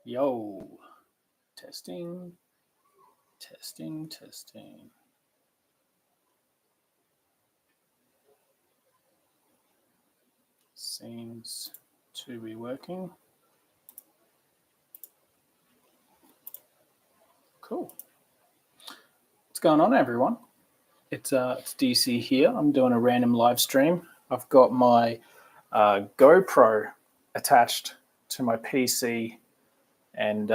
Yo, testing. Seems to be working. Cool. What's going on, everyone? It's DC here. I'm doing a random live stream. I've got my GoPro attached to my PC, and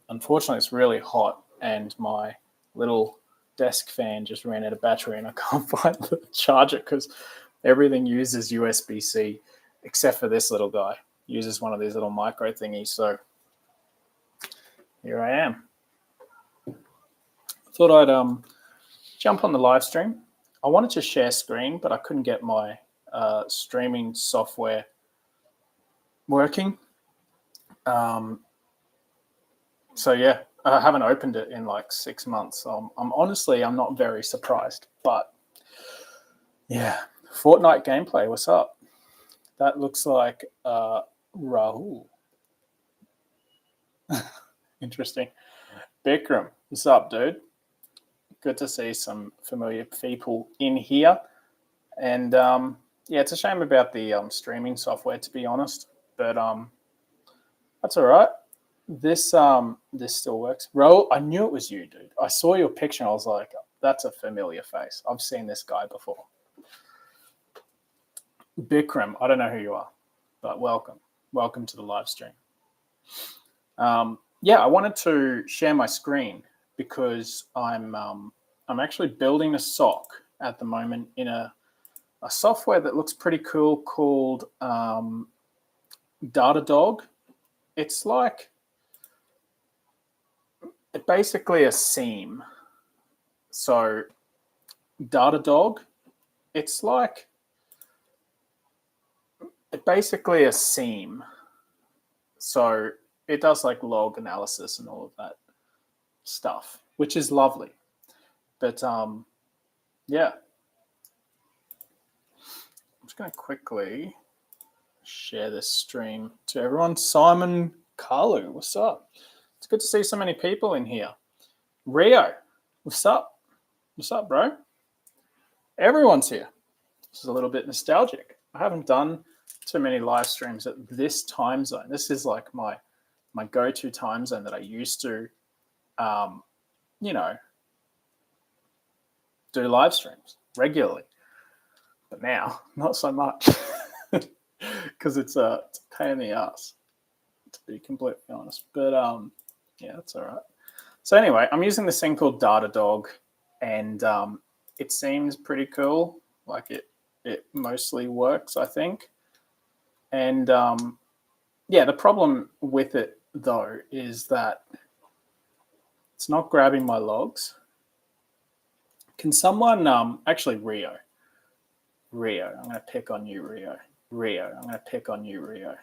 unfortunately it's really hot, and my little desk fan just ran out of battery, and I can't find the charger because everything uses USB-C except for this little guy. Uses one of these little micro thingies. So here I am. Thought I'd jump on the live stream. I wanted to share screen, but I couldn't get my streaming software working. So yeah, I haven't opened it in like 6 months. So I'm not very surprised. But yeah, Fortnite gameplay. What's up? That looks like Rahul. Interesting. Bikram, what's up, dude? Good to see some familiar people in here. And yeah, it's a shame about the streaming software, to be honest. But that's all right. This still works. Rahul, I knew it was you, dude. I saw your picture and I was like, that's a familiar face. I've seen this guy before. Bikram, I don't know who you are, but welcome. Welcome to the live stream. Yeah, I wanted to share my screen because I'm actually building a SOC at the moment in a software that looks pretty cool called Datadog. It's like basically a SIEM. So Datadog, it's like basically a SIEM. So it does like log analysis and all of that stuff, which is lovely. But yeah, I'm just going to quickly share this stream to everyone. Simon Carlu, what's up? It's good to see so many people in here. Rio, what's up? What's up, bro? Everyone's here. This is a little bit nostalgic. I haven't done too many live streams at this time zone. This is like my go-to time zone that I used to, do live streams regularly. But now, not so much because it's a pain in the ass, to be completely honest. But yeah, that's all right. So anyway, I'm using this thing called Datadog, and it seems pretty cool. Like it mostly works, I think. And yeah, the problem with it though is that it's not grabbing my logs. Can someone actually Rio, I'm going to pick on you, Rio. I'm going to pick on you, Rio.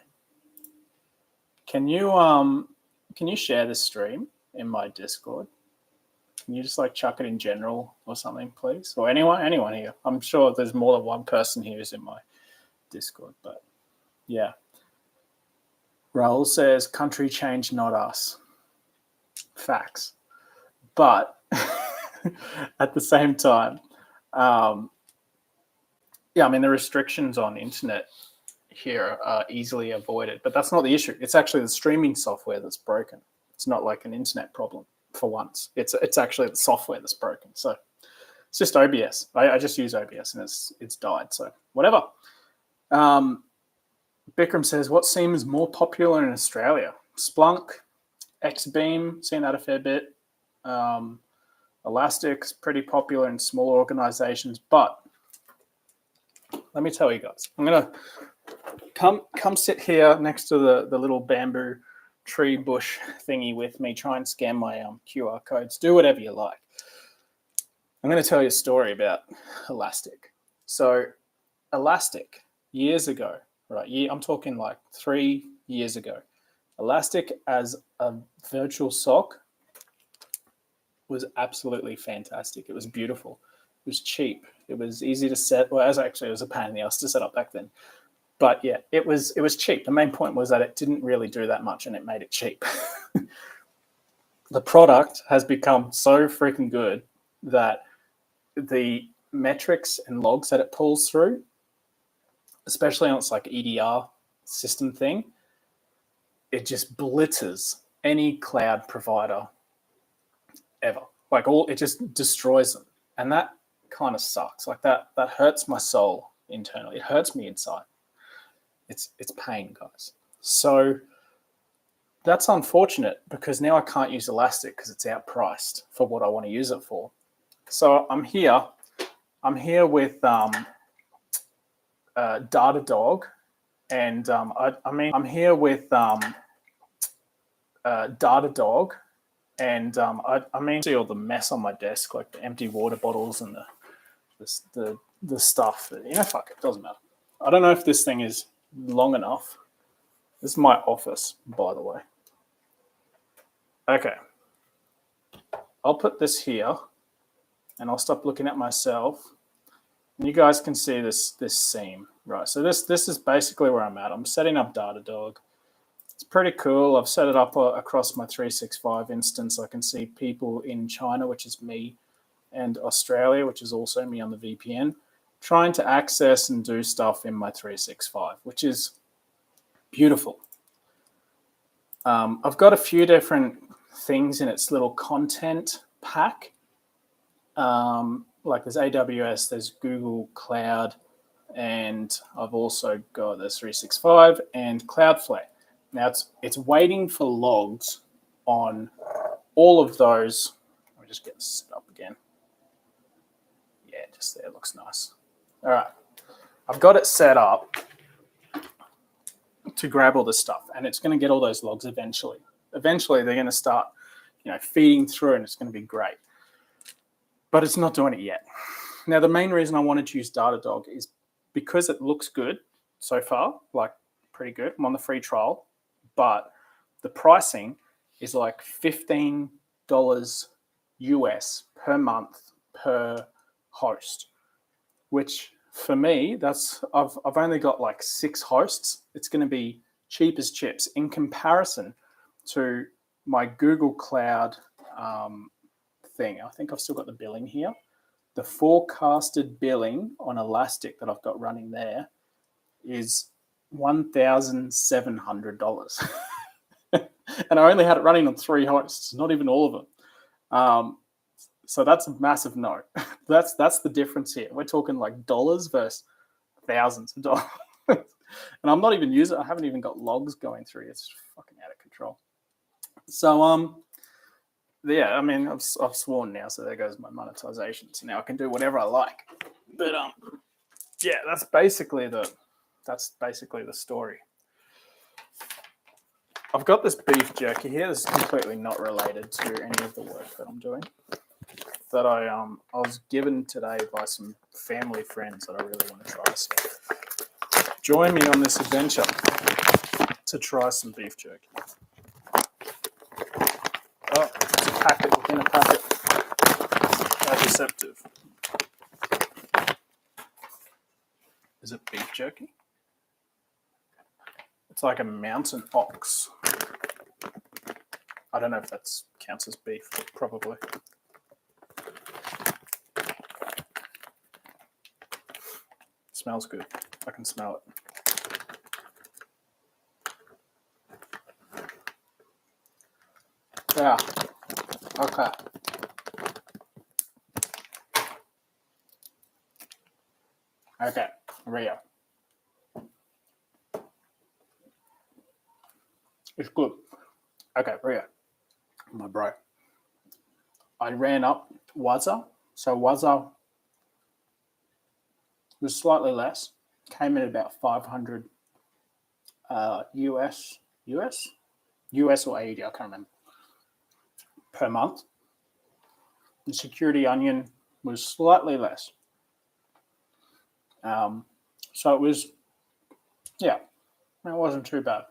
Can you share this stream in my Discord? Can you just like chuck it in general or something, please? Or anyone here. I'm sure there's more than one person here who's in my Discord, but yeah. Raul says, country change, not us. Facts. But at the same time, yeah, I mean, the restrictions on internet here are easily avoided, but that's not the issue. It's actually the streaming software that's broken. It's not like an internet problem for once. It's actually the software that's broken. So it's just OBS. I just use OBS and it's died. So whatever. Bikram says, what SIEM is more popular in Australia? Splunk, Xbeam, seen that a fair bit. Elastic's pretty popular in smaller organizations, but let me tell you guys, I'm gonna come sit here next to the little bamboo tree bush thingy with me, try and scan my QR codes, do whatever you like. I'm going to tell you a story about Elastic. So Elastic, years ago, right? I'm talking like 3 years ago. Elastic as a virtual SOC was absolutely fantastic. It was beautiful. It was cheap. It was easy to set. Well, it was a pain in the ass to set up back then. But yeah, it was cheap. The main point was that it didn't really do that much, and it made it cheap. The product has become so freaking good that the metrics and logs that it pulls through, especially on its like EDR system thing, it just blitzes any cloud provider ever. Like it just destroys them. And that kind of sucks. Like that hurts my soul internally. It hurts me inside. It's pain, guys. So that's unfortunate because now I can't use Elastic because it's outpriced for what I want to use it for. So I'm here with Datadog, and I'm here with Datadog, and see all the mess on my desk, like the empty water bottles and the stuff. Fuck it, doesn't matter. I don't know if this thing is long enough. This is my office, by the way. Okay, I'll put this here, and I'll stop looking at myself. And you guys can see this SIEM, right? So this is basically where I'm at. I'm setting up Datadog. It's pretty cool. I've set it up across my 365 instance. I can see people in China, which is me, and Australia, which is also me on the VPN, trying to access and do stuff in my 365, which is beautiful. I've got a few different things in its little content pack. Like there's AWS, there's Google Cloud, and I've also got this 365 and Cloudflare. Now it's waiting for logs on all of those. Let me just get this set up again. Yeah, just there, looks nice. All right, I've got it set up to grab all this stuff, and it's going to get all those logs eventually. Eventually, they're going to start, feeding through, and it's going to be great. But it's not doing it yet. Now, the main reason I wanted to use Datadog is because it looks good so far, like pretty good. I'm on the free trial, but the pricing is like $15 US per month per host, which for me, I've only got like 6 hosts. It's going to be cheap as chips in comparison to my Google Cloud thing. I think I've still got the billing here. The forecasted billing on Elastic that I've got running there is $1,700. And I only had it running on 3 hosts, not even all of them. So that's a massive no. That's the difference here. We're talking like dollars versus thousands of dollars. And I'm not even using it. I haven't even got logs going through. It's fucking out of control. So yeah, I mean, I've sworn now, so there goes my monetization. So now I can do whatever I like. But yeah, that's basically the story. I've got this beef jerky here. This is completely not related to any of the work that I'm doing. That I was given today by some family friends that I really want to try. So join me on this adventure to try some beef jerky. Oh, it's a packet within a packet. How deceptive. Is it beef jerky? It's like a mountain ox. I don't know if that counts as beef, but probably. Smells good. I can smell it. Yeah. Okay. Okay. Rio. It's good. Okay, Rio. My bro. I ran up Wazza. So Wazza was slightly less. Came in about 500 US or 80, I can't remember, per month. The Security Onion was slightly less. So it was, yeah, it wasn't too bad.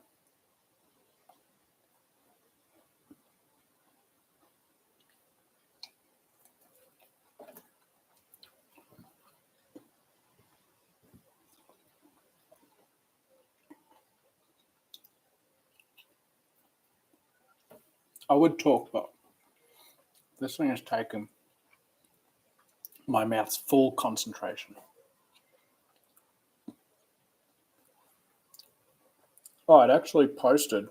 I would talk, but this thing has taken my mouth's full concentration. Oh, it actually posted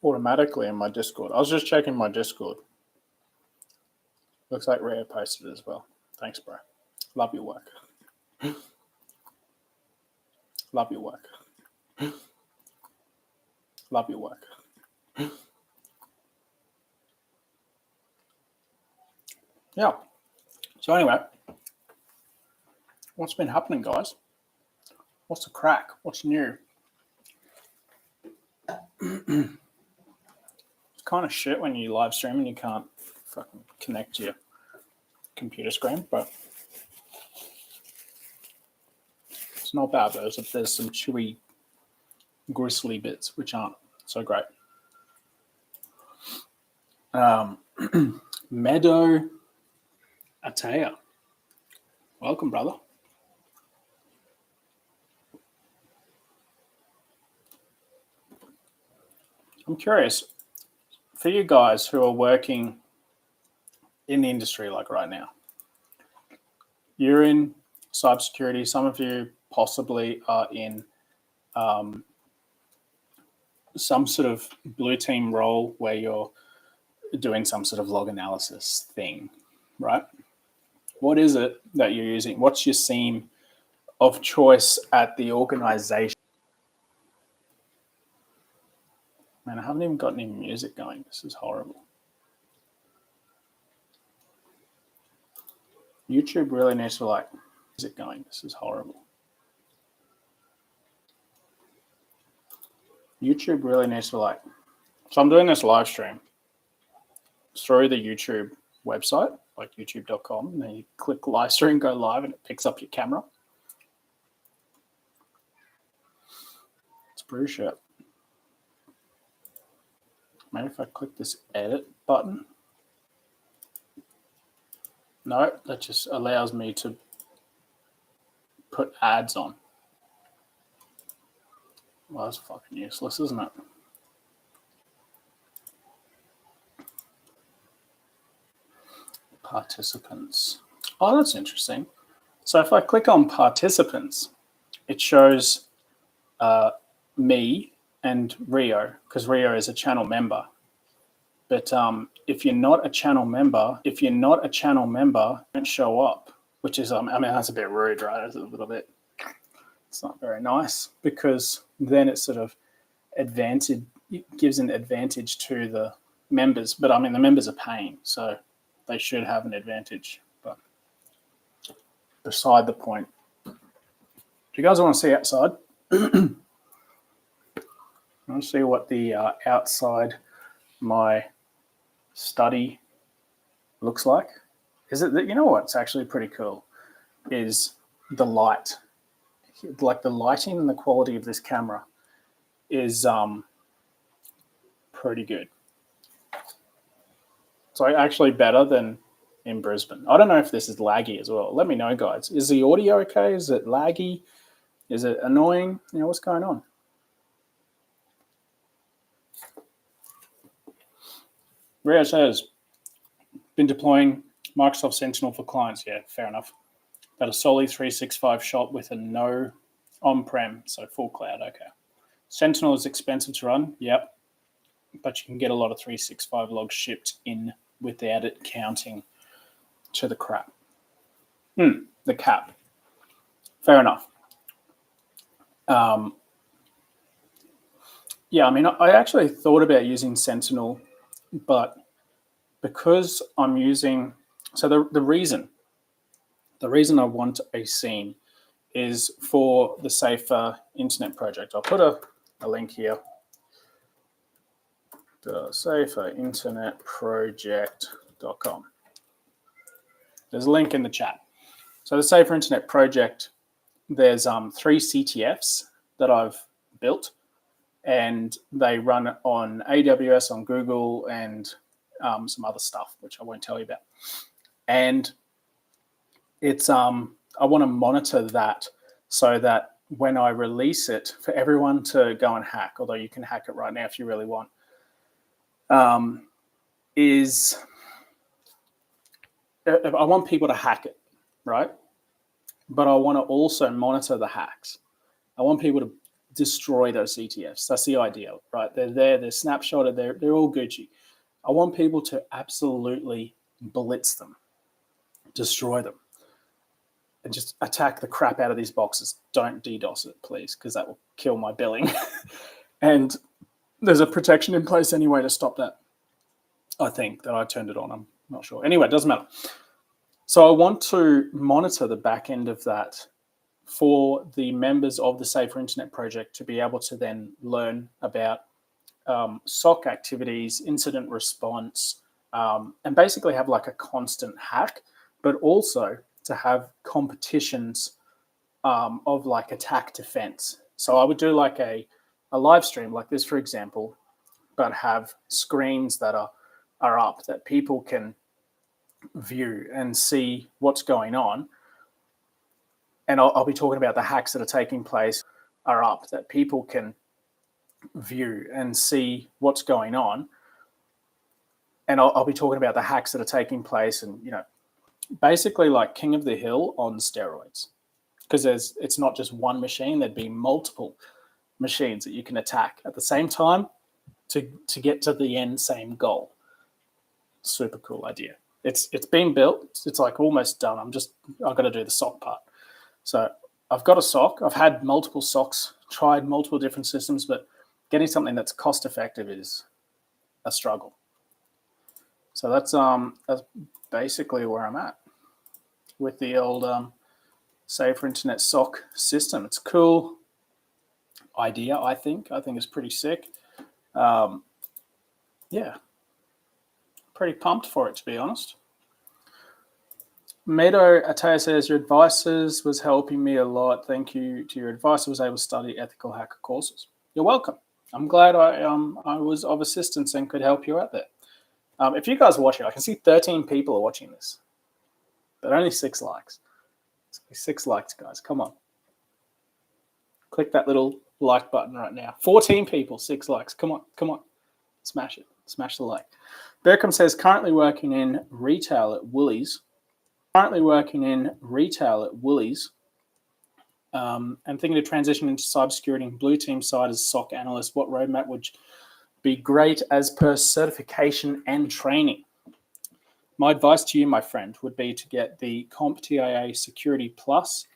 automatically in my Discord. I was just checking my Discord. Looks like Rio posted it as well. Thanks, bro. Love your work. Love your work. Love your work. Yeah. So anyway, what's been happening, guys? What's the crack? What's new? It's kind of shit when you live stream and you can't fucking connect to your computer screen, but it's not bad though. There's some chewy, gristly bits which aren't so great. Meadow Atea. Welcome, brother. I'm curious, for you guys who are working in the industry like right now, you're in cybersecurity, some of you possibly are in some sort of blue team role where you're doing some sort of log analysis thing, right? What is it that you're using? What's your SIEM of choice at the organization? Man, I haven't even got any music going. This is horrible. YouTube really needs to like music going. This is horrible. YouTube really needs to like. So I'm doing this live stream through the YouTube website, like youtube.com, and then you click live stream, go live, and it picks up your camera. It's pretty shit. Maybe if I click this edit button. No, that just allows me to put ads on. Well, that's fucking useless, isn't it? Participants. Oh, that's interesting. So if I click on participants, it shows me and Rio, because Rio is a channel member. But if you're not a channel member, don't show up, which is, I mean, that's a bit rude, right? It's a little bit, it's not very nice, because then it sort of gives an advantage to the members. But I mean, the members are paying, so they should have an advantage. But beside the point. Do you guys want to see outside? I want to see what the outside my study looks like. Is it that, you know what's actually pretty cool is the light. Like the lighting and the quality of this camera is pretty good. So actually better than in Brisbane. I don't know if this is laggy as well. Let me know, guys. Is the audio okay? Is it laggy? Is it annoying? You know, what's going on? Rio says, been deploying Microsoft Sentinel for clients. Yeah, fair enough. But a solely 365 shop with a no on-prem, so full cloud. Okay. Sentinel is expensive to run. Yep. But you can get a lot of 365 logs shipped in without it counting to the crap. The cap. Fair enough. Yeah, I mean, I actually thought about using Sentinel, but because I'm using, so the reason I want a SIEM is for the Safer Internet Project. I'll put a link here. The saferinternetproject.com. There's a link in the chat. So the Safer Internet Project, there's 3 CTFs that I've built, and they run on AWS, on Google, and some other stuff, which I won't tell you about. And it's I want to monitor that so that when I release it for everyone to go and hack, although you can hack it right now if you really want, is I want people to hack it, right? But I want to also monitor the hacks. I want people to destroy those ETFs. That's the idea, right? They're there, they're snapshotted, they're all Gucci. I want people to absolutely blitz them, destroy them, and just attack the crap out of these boxes. Don't DDoS it, please, because that will kill my billing. And there's a protection in place anyway to stop that. I think that I turned it on. I'm not sure. Anyway, it doesn't matter. So I want to monitor the back end of that for the members of the Safer Internet Project to be able to then learn about SOC activities, incident response, and basically have like a constant hack, but also to have competitions of like attack defense. So I would do like a live stream like this, for example, but have screens that are up that people can view and see what's going on. And I'll be talking about the hacks that are taking place are up that people can view and see what's going on. And I'll be talking about the hacks that are taking place and, you know, basically like King of the Hill on steroids. Because it's not just one machine, there'd be multiple machines that you can attack at the same time to get to the end same goal. Super cool idea. It's been built. It's like almost done. I've got to do the SOC part. So I've got a SOC. I've had multiple SOCs, tried multiple different systems, but getting something that's cost effective is a struggle. So that's basically where I'm at with the old Safer Internet SOC system. It's a cool idea, I think. I think it's pretty sick. Yeah, pretty pumped for it, to be honest. Medo Ataya says, your advices was helping me a lot. Thank you to your advice. I was able to study ethical hacker courses. You're welcome. I'm glad I was of assistance and could help you out there. If you guys are watching, I can see 13 people are watching this, but only 6 likes. 6 likes, guys. Come on. Click that little like button right now. 14 people, 6 likes. Come on, come on. Smash it. Smash the like. Berkham says, currently working in retail at Woolies. And thinking to transition into cybersecurity and blue team side as SOC analyst. What roadmap would be great as per certification and training? My advice to you, my friend, would be to get the CompTIA Security Plus,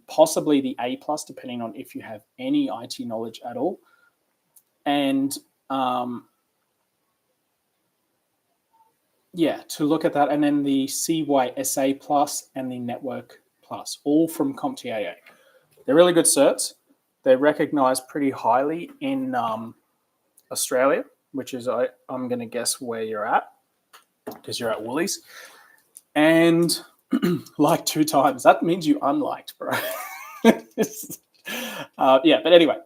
possibly the A Plus, depending on if you have any IT knowledge at all. And yeah, to look at that. And then the CYSA Plus and the Network Plus, all from CompTIA. They're really good certs. They're recognized pretty highly in Australia, which is, I'm going to guess where you're at, because you're at Woolies. And like 2 times. That means you unliked, bro. Yeah, but anyway,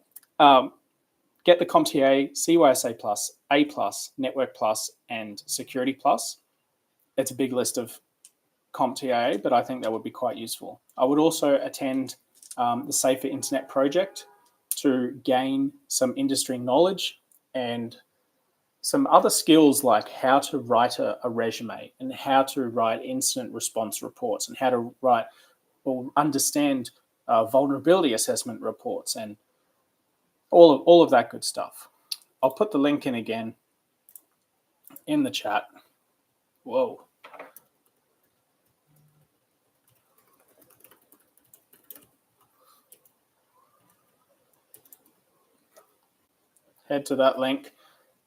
get the CompTIA, CYSA Plus, A Plus, Network Plus, and Security Plus. It's a big list of CompTIA, but I think that would be quite useful. I would also attend the Safer Internet Project to gain some industry knowledge and some other skills like how to write a resume and how to write incident response reports and how to write or understand vulnerability assessment reports and all of that good stuff. I'll put the link in again in the chat. Whoa. Head to that link,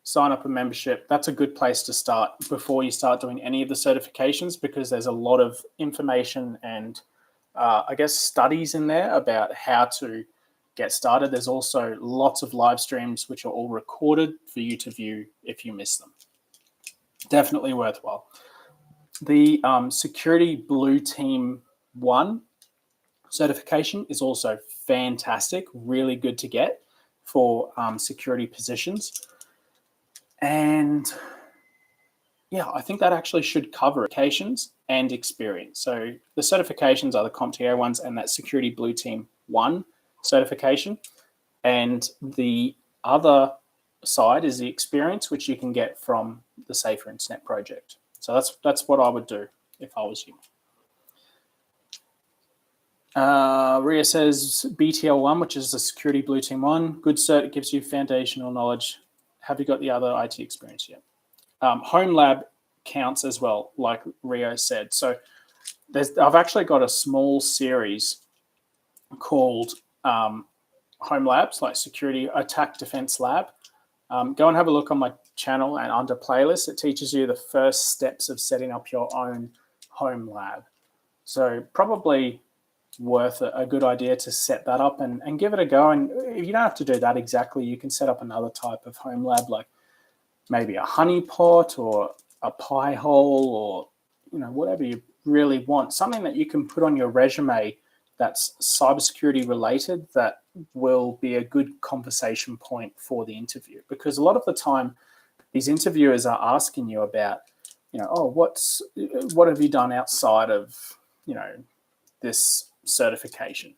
sign up a membership. That's a good place to start before you start doing any of the certifications, because there's a lot of information and I guess studies in there about how to get started. There's also lots of live streams which are all recorded for you to view if you miss them. Definitely worthwhile. The Security Blue Team 1 certification is also fantastic, really good to get for security positions. And yeah, I think that actually should cover certifications and experience. So the certifications are the CompTIA ones and that Security Blue Team 1 certification. And the other side is the experience which you can get from the Safer Internet project. So that's what I would do if I was you. Ria says BTL1, which is the Security Blue Team 1. Good cert, it gives you foundational knowledge. Have you got the other IT experience yet? Home lab counts as well, like Rio said. So I've actually got a small series called Home Labs, like Security Attack Defense Lab. Go and have a look on my channel, and under playlists, it teaches you the first steps of setting up your own home lab. So probably worth a good idea to set that up and give it a go. And if you don't have to do that exactly, you can set up another type of home lab, like maybe a honeypot or a pie hole, or whatever you really want. Something that you can put on your resume that's cybersecurity related, that will be a good conversation point for the interview. Because a lot of the time, these interviewers are asking you about, what have you done outside of, this certification?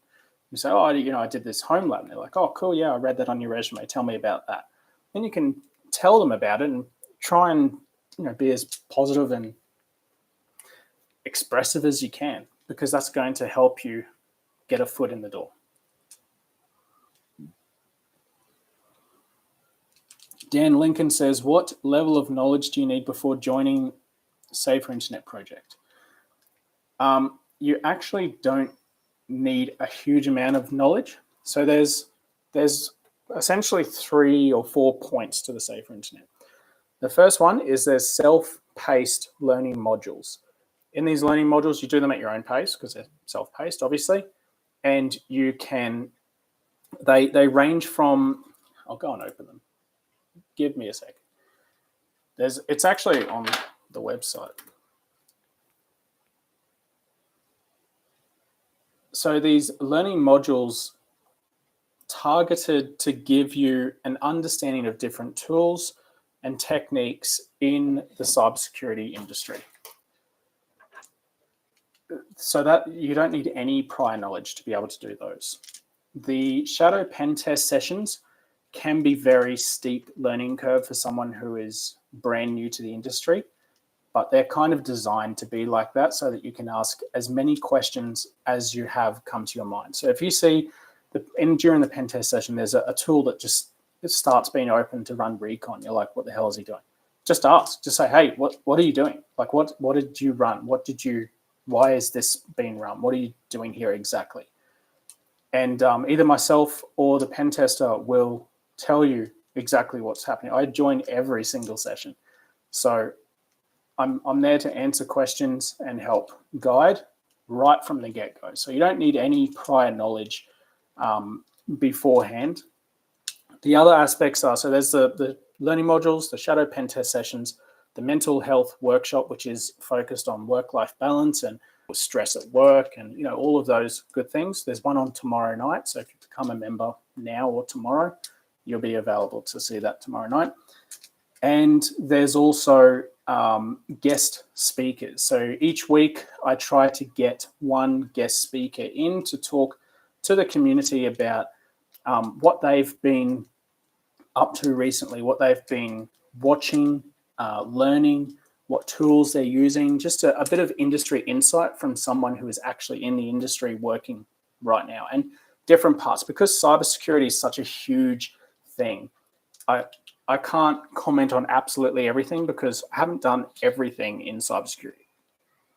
You say, I did this home lab. And they're like, oh, cool, yeah, I read that on your resume. Tell me about that. Then you can tell them about it and try and be as positive and expressive as you can, because that's going to help you get a foot in the door. Dan Lincoln says, what level of knowledge do you need before joining Safer Internet project? You actually don't need a huge amount of knowledge. So there's essentially 3 or 4 points to the Safer Internet. The first one is there's self-paced learning modules. In these learning modules, you do them at your own pace because they're self-paced, obviously. And you can, they range from, I'll go and open them. Give me a sec. It's actually on the website. So these learning modules targeted to give you an understanding of different tools and techniques in the cybersecurity industry. So that you don't need any prior knowledge to be able to do those. The shadow pen test sessions can be very steep learning curve for someone who is brand new to the industry, but they're kind of designed to be like that so that you can ask as many questions as you have come to your mind. So if you see during the pen test session, there's a tool that just starts being open to run recon, you're like, what the hell is he doing? Just ask, just say, hey, what are you doing? Like, what did you run? Why is this being run? What are you doing here exactly? And either myself or the pen tester will tell you exactly what's happening. I join every single session. So I'm there to answer questions and help guide right from the get-go. So you don't need any prior knowledge beforehand. The other aspects are, so there's the learning modules, the shadow pen test sessions, the mental health workshop, which is focused on work-life balance and stress at work and all of those good things. There's one on tomorrow night. So if you become a member now or tomorrow, you'll be available to see that tomorrow night. And there's also guest speakers. So each week I try to get one guest speaker in to talk to the community about what they've been up to recently, what they've been watching, learning, what tools they're using, just a bit of industry insight from someone who is actually in the industry working right now, and different parts. Because cybersecurity is such a huge thing, I can't comment on absolutely everything because I haven't done everything in cybersecurity.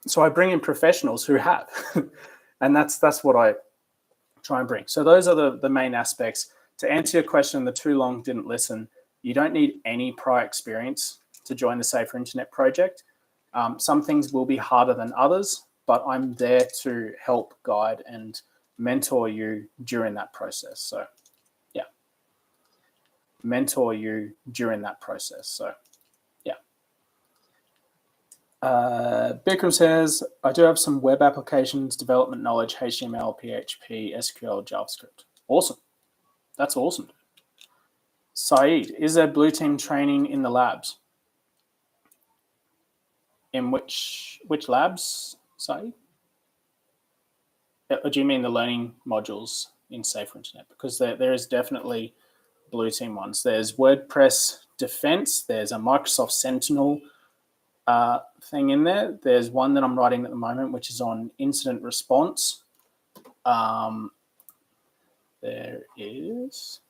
So I bring in professionals who have, and that's what I try and bring. So those are the main aspects. To answer your question, the too long didn't listen, you don't need any prior experience to join the Safer Internet project. Some things will be harder than others, but I'm there to help guide and mentor you during that process. So yeah, mentor you during that process. So yeah. Bikram says, I do have some web applications development knowledge, HTML, PHP, SQL, JavaScript. Awesome. That's awesome. Saeed, is there blue team training in the labs? In which labs, Saeed? Or do you mean the learning modules in Safer Internet? Because there is definitely blue team ones. There's WordPress Defense. There's a Microsoft Sentinel thing in there. There's one that I'm writing at the moment, which is on incident response. There is...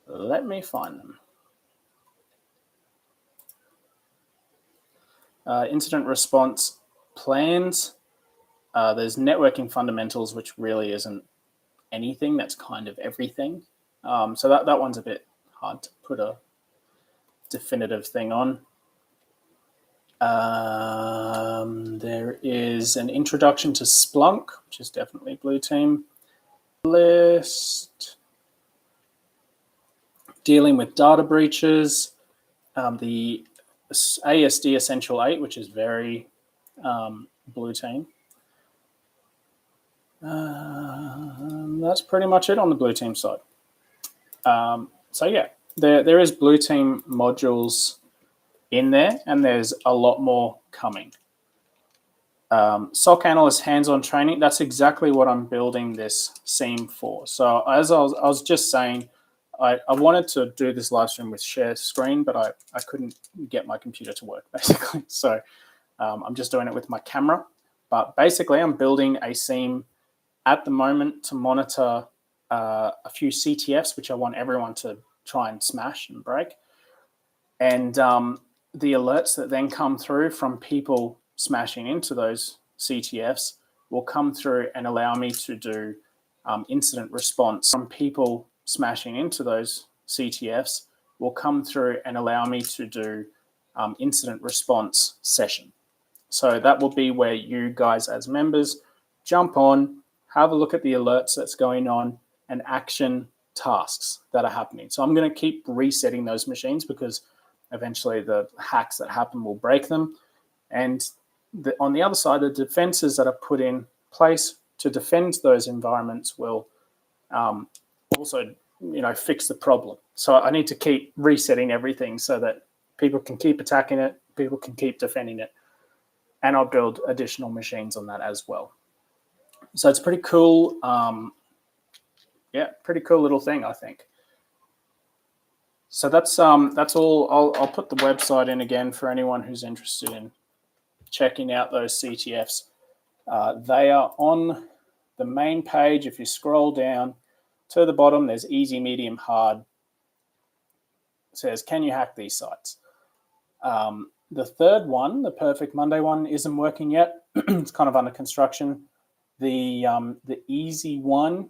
Let me find them. Incident response plans. There's networking fundamentals, which really isn't anything. That's kind of everything. So that one's a bit hard to put a definitive thing on. There is an introduction to Splunk, which is definitely blue team. List. Dealing with data breaches. The ASD Essential 8, which is very blue team. That's pretty much it on the blue team side. So yeah, there is blue team modules in there, and there's a lot more coming. SOC analyst hands-on training, that's exactly what I'm building this SIEM for. So as I was just saying, I wanted to do this live stream with share screen, but I couldn't get my computer to work, basically. So I'm just doing it with my camera. But basically, I'm building a SIEM at the moment to monitor a few CTFs, which I want everyone to try and smash and break. And the alerts that then come through from people smashing into those CTFs will come through and allow me to do incident response. From people smashing into those CTFs will come through and allow me to do incident response session. So that will be where you guys as members jump on, have a look at the alerts that's going on, and action tasks that are happening. So I'm going to keep resetting those machines because eventually the hacks that happen will break them. And on the other side, the defenses that are put in place to defend those environments will also, fix the problem. So I need to keep resetting everything so that people can keep attacking it, people can keep defending it, and I'll build additional machines on that as well. So it's pretty cool. Pretty cool little thing, I think. So that's all. I'll put the website in again for anyone who's interested in checking out those CTFs. They are on the main page. If you scroll down to the bottom, there's easy, medium, hard. It says, can you hack these sites? The third one, the Perfect Monday one, isn't working yet. It's kind of under construction. The easy one,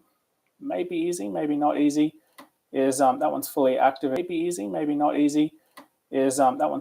maybe easy, maybe not easy, is that one's fully active. Maybe easy, maybe not easy, is that one.